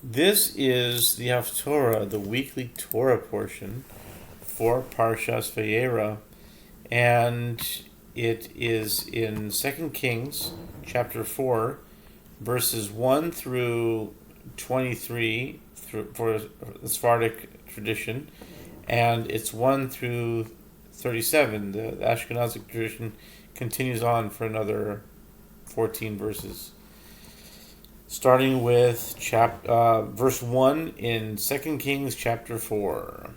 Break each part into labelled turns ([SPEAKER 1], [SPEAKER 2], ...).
[SPEAKER 1] This is the Haftarah, the weekly Torah portion for Parshas Vayera, and it is in 2 Kings chapter 4, verses 1 through 23 for the Sephardic tradition, and it's 1 through 37. The Ashkenazic tradition continues on for another 14 verses. Starting with verse 1 in 2 Kings chapter 4.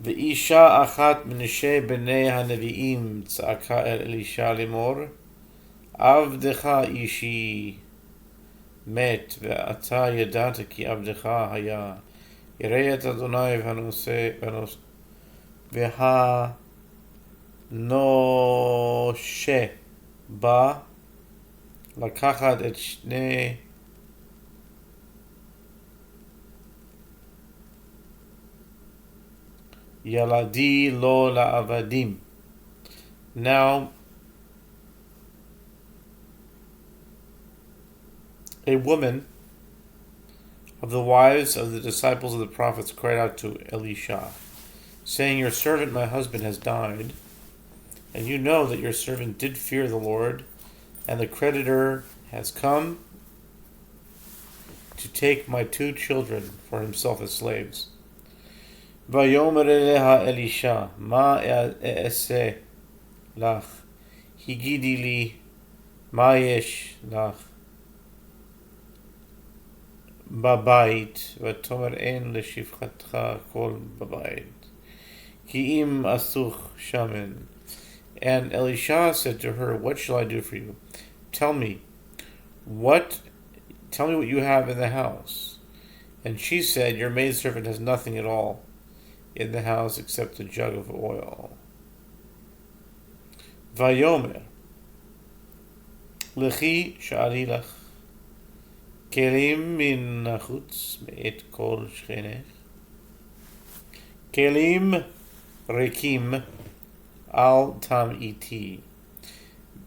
[SPEAKER 1] Ve'isha achat minishe b'nei hanevi'im tza'aka el Elisha limor, avdecha ishi met ve'ata yadata ki avdecha haya yirei et Adonai v'hanoshe ba לקחת את שני ילדי לו לעבדים. Now, a woman of the wives of the disciples of the prophets cried out to Elisha, saying, "Your servant, my husband, has died, and you know that your servant did fear the Lord, and the creditor has come to take my 2 children for himself as slaves." Vayomer eleha Elisha, ma e'aseh lach, higidi li, ma yesh lach babait, vatomer en leshivchatcha kol babait, ki im asuch shamen. And Elisha said to her, "What shall I do for you? Tell me what you have in the house." And she said, "Your maidservant has nothing at all in the house except a jug of oil." Vayomer lechi sha'ali lach kelim min nachutz me'et kol shchenech kelim rekim al tam iti.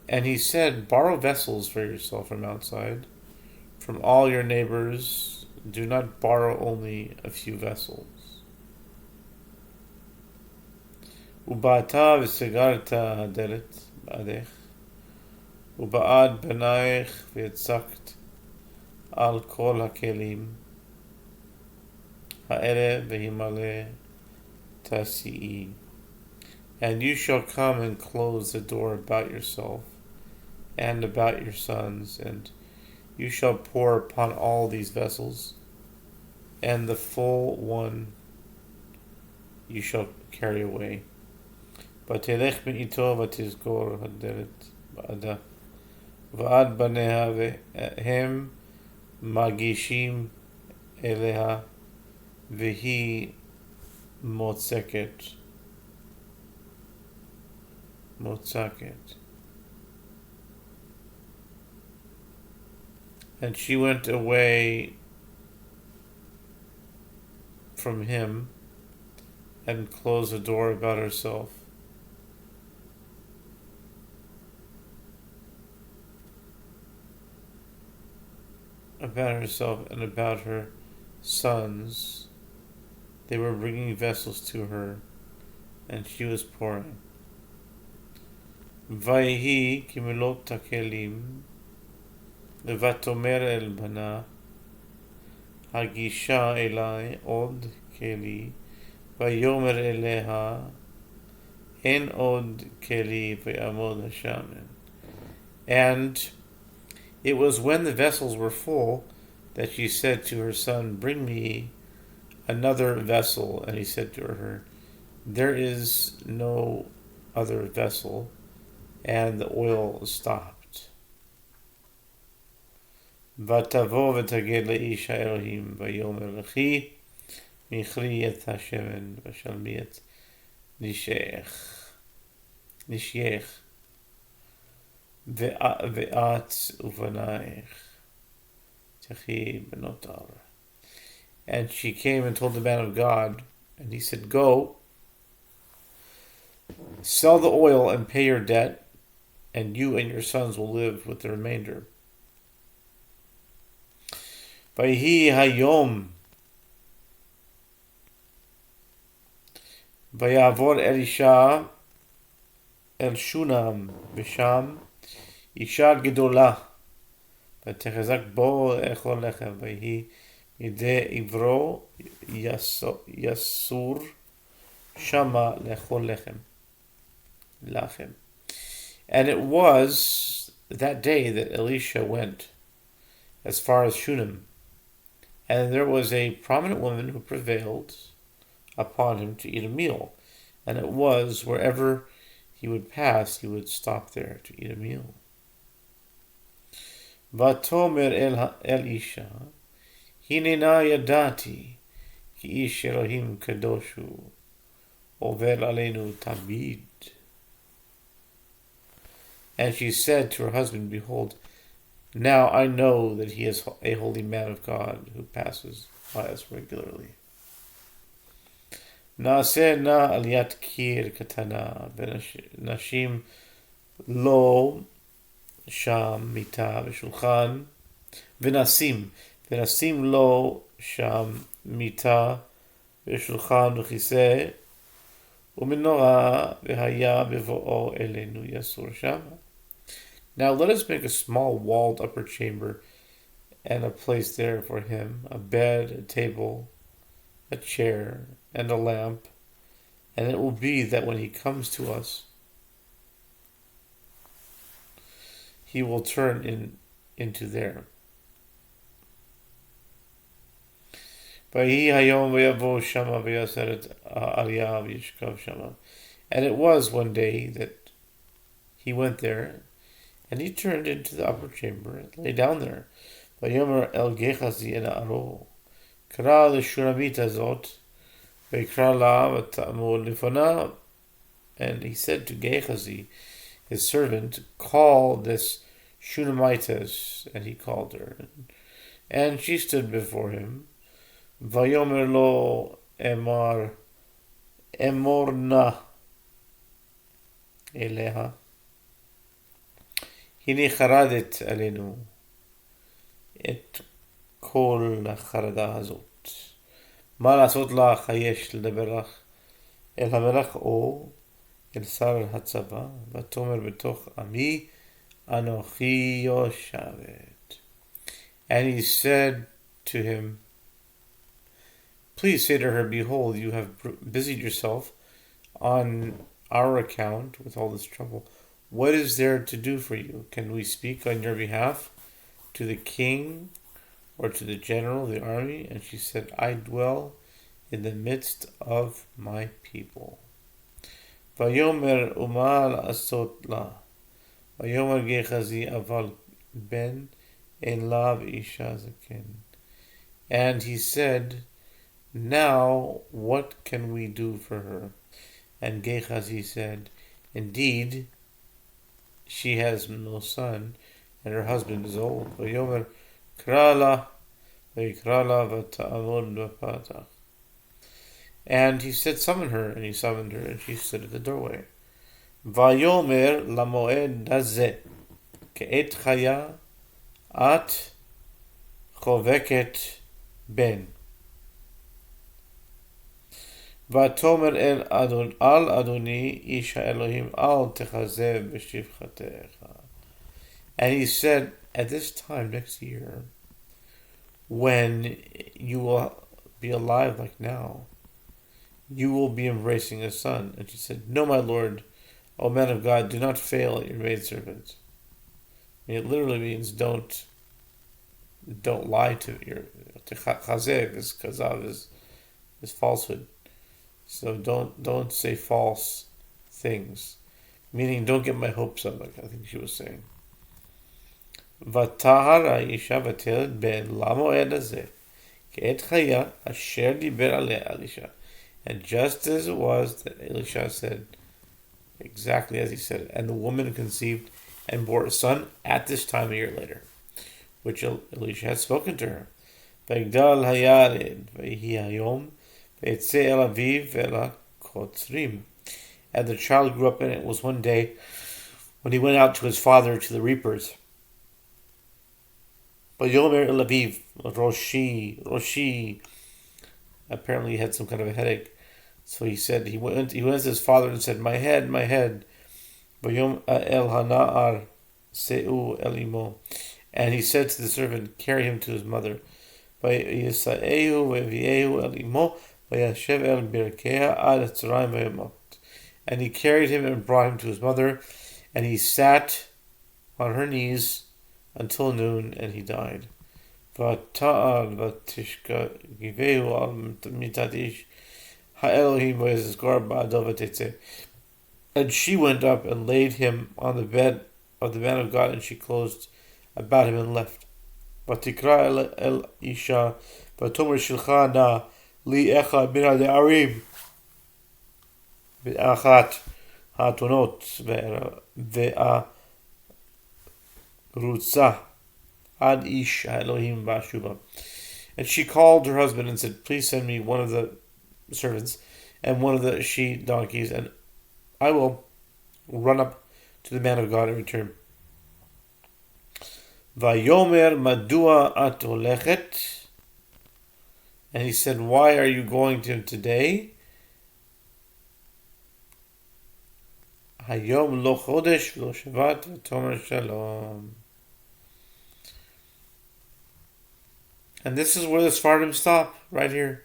[SPEAKER 1] And he said, "Borrow vessels for yourself from outside, from all your neighbors. Do not borrow only a few vessels." Uba'ata v'segarta haderet ba'adech, uba'ad b'naich v'yitzakt al kol hakelim ha'ere v'himale tasi'i. And you shall come and close the door about yourself and about your sons, and you shall pour upon all these vessels, and the full one you shall carry away. ותלך מאיתו ותסגור הדלת בעדה, ועד בניה והם מגישים אליה, והיא מוצקת. And she went away from him and closed the door about herself. And about her sons. They were bringing vessels to her, and she was pouring. ויהי כמלאת הכלים, ותאמר אל בנה, הגישה אלי עוד כלי, ויאמר אליה, אין עוד כלי, ויעמוד השמן. And it was when the vessels were full that she said to her son, "Bring me another vessel." And he said to her, "There is no other vessel." And the oil stopped. ותבוא ותגיד לאיש האלוהים, ויאמר לכי מכלי את השמן ושלמי את נשייך ואת ובנייך תחי בנותר. And she came and told the man of God, and he said, "Go, sell the oil and pay your debt, and you and your sons will live with the remainder." Vayhi hayom vayavor Elisha el Shunam v'sham isha gedola ותחזק בו לאכול לחם, ויהי מידי עברו יסור שמה לאכול לחם. And it was that day that Elisha went as far as Shunem, and there was a prominent woman who prevailed upon him to eat a meal, and it was wherever he would pass, he would stop there to eat a meal. ותאמר אל אישה, הננה ידעתי, כי איש אלוהים קדוש הוא, עובר עלינו תמיד. And she said to her husband, behold, now I know that he is a holy man of God who passes by us regularly. נעשה נא עליית קיר קטנה, ונשים לו שם מיטה ושולחן, ונשים לו שם מיטה ושולחן וכיסא ומנורה, והיה בבואו אלינו יסור שם. Now let us make a small walled upper chamber and a place there for him, a bed, a table, a chair, and a lamp, and it will be that when he comes to us, he will turn into there. And it was one day that he went there, and he turned into the upper chamber and lay down there. ויאמר אל גחזי אל נערו, קרא לשונמית הזאת, ויקרא לה ותעמוד לפניו. And he said to Gehazi, his servant, call this Shunamitess, and he called her. And she stood before him. Vayomer lo emor na eleha. Hine charadet alenu et kol החרדה הזאת. מה לעשות לך היש לדבר לך אל המלך או אל שר הצבא, ותאמר בתוך עמי אנוכי יושבת. And he said to him, please say to her, behold, you have busied yourself on our account with all this trouble. What is there to do for you? Can we speak on your behalf to the king or to the general of the army? And she said, I dwell in the midst of my people. ויאמר ומה לעשות לה? ויאמר גחזי אבל בן אין לה ואישה זקן. And he said, now what can we do for her? And Gehazi said, indeed, she has no son, and her husband is old. ויאמר קרא לה, ויקרא לה ותעמוד בפתח. And he said, summon her, and he summoned her, and she stood at the doorway. ויאמר למועד הזה, כעת חיה, את חובקת בן. ותאמר אל אדוני איש האלוהים, אל תחזה בשפחתך. And he said, at this time next year, when you will be alive like now, you will be embracing a son. And she said, no, my lord, O man of God, do not fail your maidservant. I mean, it literally means don't lie to your chazeh, because kazav is falsehood. So don't say false things. Meaning don't get my hopes up, like I think she was saying. ותהר האישה ותלד בן למועד הזה, כעת חיה אשר דיבר עליה אלישע. And just as it was that Elisha said, exactly as he said it, and the woman conceived and bore a son at this time a year later, which Elisha had spoken to her. ויגדל הילד ויהי היום ויצא אל אביו ואל הקוצרים. And the child grew up, and it was one day when he went out to his father to the reapers. But Yomer El Aviv, Roshi apparently had some kind of a headache. So he said he went to his father and said, my head, my head. Vayom El Hana'ar Seu El Imo. And he said to the servant, carry him to his mother. Vayisa'ehu Vayviehu El Imo Vayashev El Birkea Ad Tzarayim Vayamot. And he carried him and brought him to his mother, and he sat on her knees until noon, and he died. Vata'al Vatishka Givehu Al Mitadish Ha'elohim Vayazgor Ba'adov V'tetzeh. And she went up and laid him on the bed of the man of God, and she closed about him and left. Vatikra El Isha Vatomer Shilcha Na Li Echa Min HaDe'arim B'achat HaTonot Ve'arutza Ad Ish Elohim Ba'shuva. And she called her husband and said, please send me one of the servants and one of the she donkeys, and I will run up to the man of God and return. Vayomer Madua at Olechet. And he said, why are you going to him today? Hayom lo chodesh lo shavat v'tomer shalom. And this is where the Sephardim stop, right here.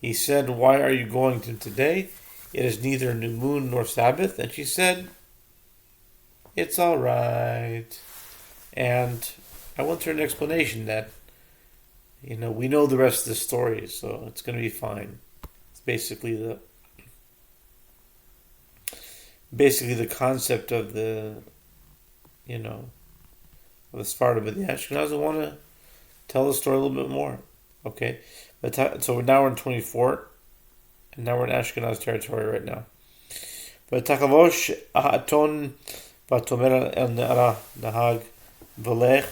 [SPEAKER 1] He said, why are you going to him today? It is neither new moon nor Sabbath. And she said, it's all right. And I went through an explanation that, we know the rest of the story, so it's going to be fine. It's basically the concept of the Sephardim, but the Ashkenaz want to tell the story a little bit more. Okay, so now we're in 24, and now we're in Ashkenaz territory right now. But Takavosh Aton Vatomer El Ne'ara Nahag Velech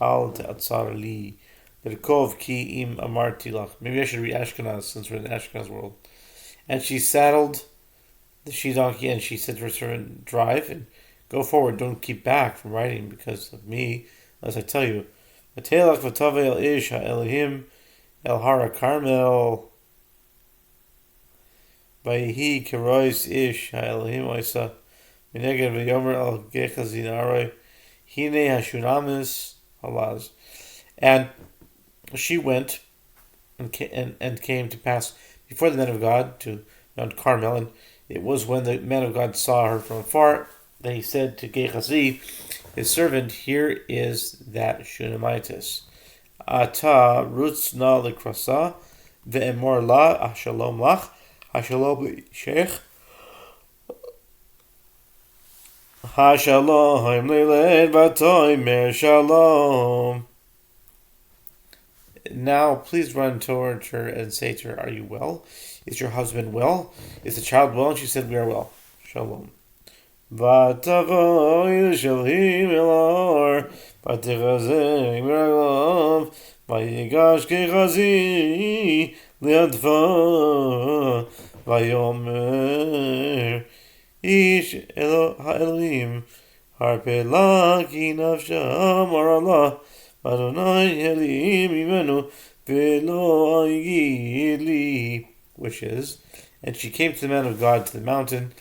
[SPEAKER 1] Al Te'atzar Li Berkov Ki Im Amarti Lach. Maybe I should read Ashkenaz since we're in the Ashkenaz world. And she saddled the she donkey, and she said to her servant, drive and go forward, don't keep back from riding because of me, as I tell you. V'telach v'tave el ish ha'elohim el hara Carmel. V'yehi kerois ish ha'elohim oisa mineged v'yomer el gechazin aroi hine hashunamis halaz. And she went and came to pass before the men of God to Mount Carmel, and it was when the man of God saw her from afar that he said to Gehazi, his servant, here is that Shunamitis. Ata rutz na likrasa ve'emor la ashalom lach hashalom sheikh hashalom leiled v'toimer shalom. Now please run towards her and say to her, are you well? Is your husband well? Is the child well? And she said, we are well. Shalom. Vatavoy shalhim elor vatichazeh miraglav vayigash kechazi liadva vayomer ish ha'elohim harpe laki nafsham arallah Adonai elim imenu velo ayidli, which is, and she came to the man of God to the mountain,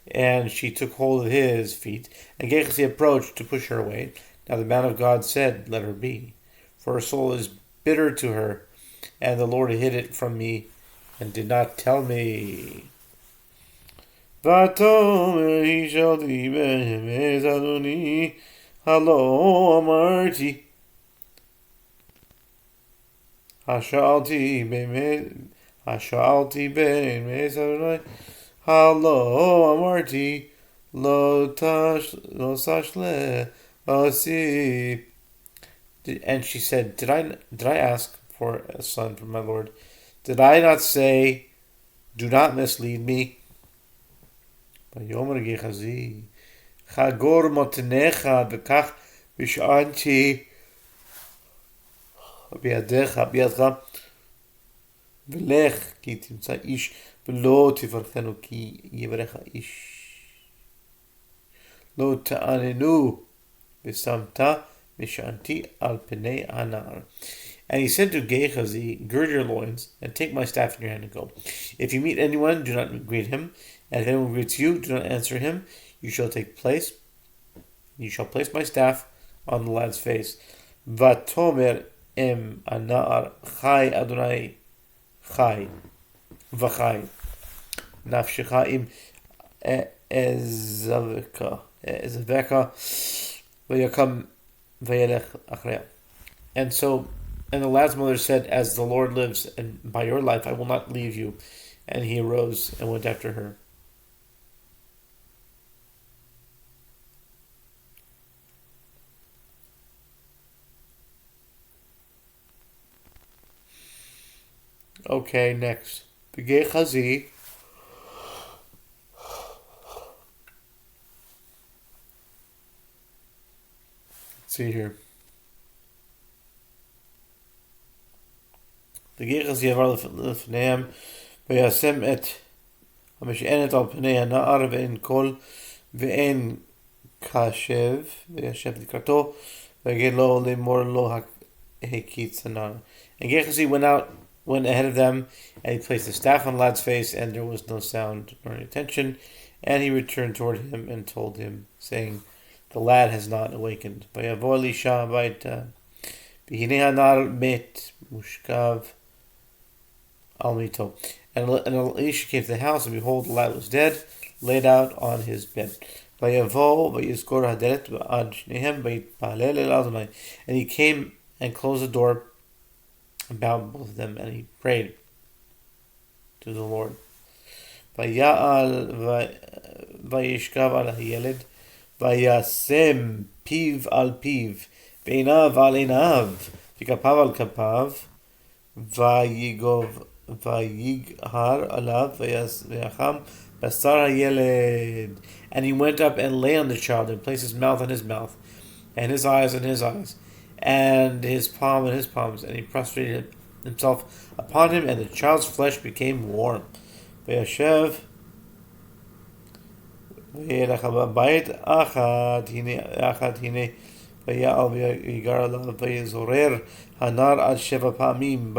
[SPEAKER 1] and she took hold of his feet, and Gehazi approached to push her away. Now the man of God said, let her be, for her soul is bitter to her, and the Lord hid it from me, and did not tell me. Vatomer hishalti be'emes Adoni, halo amarti. Hashalti ben Adonai, halo amarti, lo tashle asi. And she said, did I ask for a son from my Lord? Did I not say, do not mislead me? Vayomer Gehazi, chagor motenecha bekach b'shanti בידך ולך כי תמצא איש ולא תברכנו כי יברך איש לא תעננו ושמת Vishanti al Pnei Anar. And he said to Gehazi, gird your loins, and take my staff in your hand and go. If you meet anyone, do not greet him, and if anyone greets you, do not answer him. You shall place my staff on the lad's face. Vatomer em anar chai Adonai chai v'chai nafshecha im ezaveka v'yakam v'yelech achrei. And the lad's mother said, as the Lord lives, and by your life I will not leave you. And he arose and went after her. Okay, next. The Gehazi. Let's see here. The Gehazi עבר לפניהם וישם את המשענת על פני הנער ואין קול ואין קשב וישב לקראתו ויגיד לו לאמור לו הקיץ הנער. And Gehazi went ahead of them, and he placed the staff on the lad's face, and there was no sound nor any attention. And he returned toward him and told him, saying, the lad has not awakened. ויבוא אלישע הביתה והנה הנער מת מושכב al mito. And Elisha came to the house, and behold, the lad was dead, laid out on his bed. And he came and closed the door and bound both of them, and he prayed to the Lord. וישכב על הילד, וישם פיו על פיו, ועיניו על עיניו, וכפיו על כפיו, ויגהר עליו, ויחם בשר הילד. And he went up and lay on the child, and placed his mouth on his mouth, and his eyes on his eyes, and his palm on his palms, and he prostrated himself upon him, and the child's flesh became warm. וישב וילך בבית אחת הנה ויעל ויגר עליו ויזורר הנער עד 7 פעמים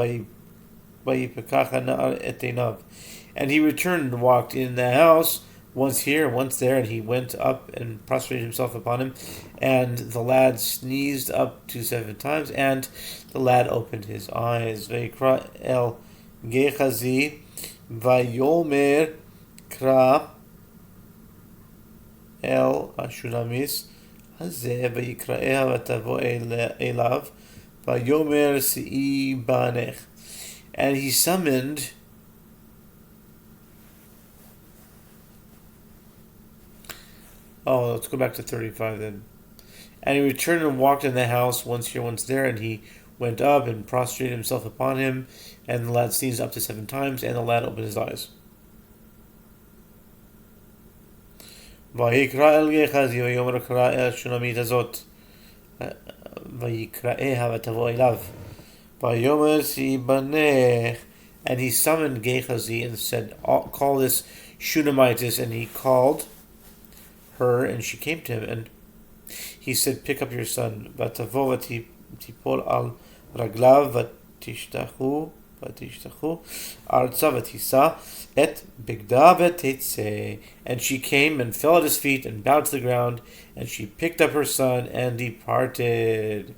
[SPEAKER 1] ויפקח הנער את עיניו. And he returned and walked in the house, once here, once there, and he went up and prostrated himself upon him, and the lad sneezed up to 7 times, and the lad opened his eyes. ויקרא el Gehazi ויאמר קרא אל השונמיס הזה ויקראיה ותבוא אליו ויאמר שאי בנך. And he summoned let's go back to 35 then. And he returned and walked in the house, once here, once there, and he went up and prostrated himself upon him, and the lad sneezed up to 7 times, and the lad opened his eyes. ויקרא אל גחזי ויאמר קרא אל השונמית הזאת ויקראיה ותבוא אליו ויאמר שאי בנך. And he summoned Gehazi and said, call this Shunamitess, and he called her, and she came to him, and he said, pick up your son. ותבוא ותיפול על רגליו ותשתחו ארצה ותישא את בגדה ותצא. And she came and fell at his feet and bowed to the ground, and she picked up her son and departed.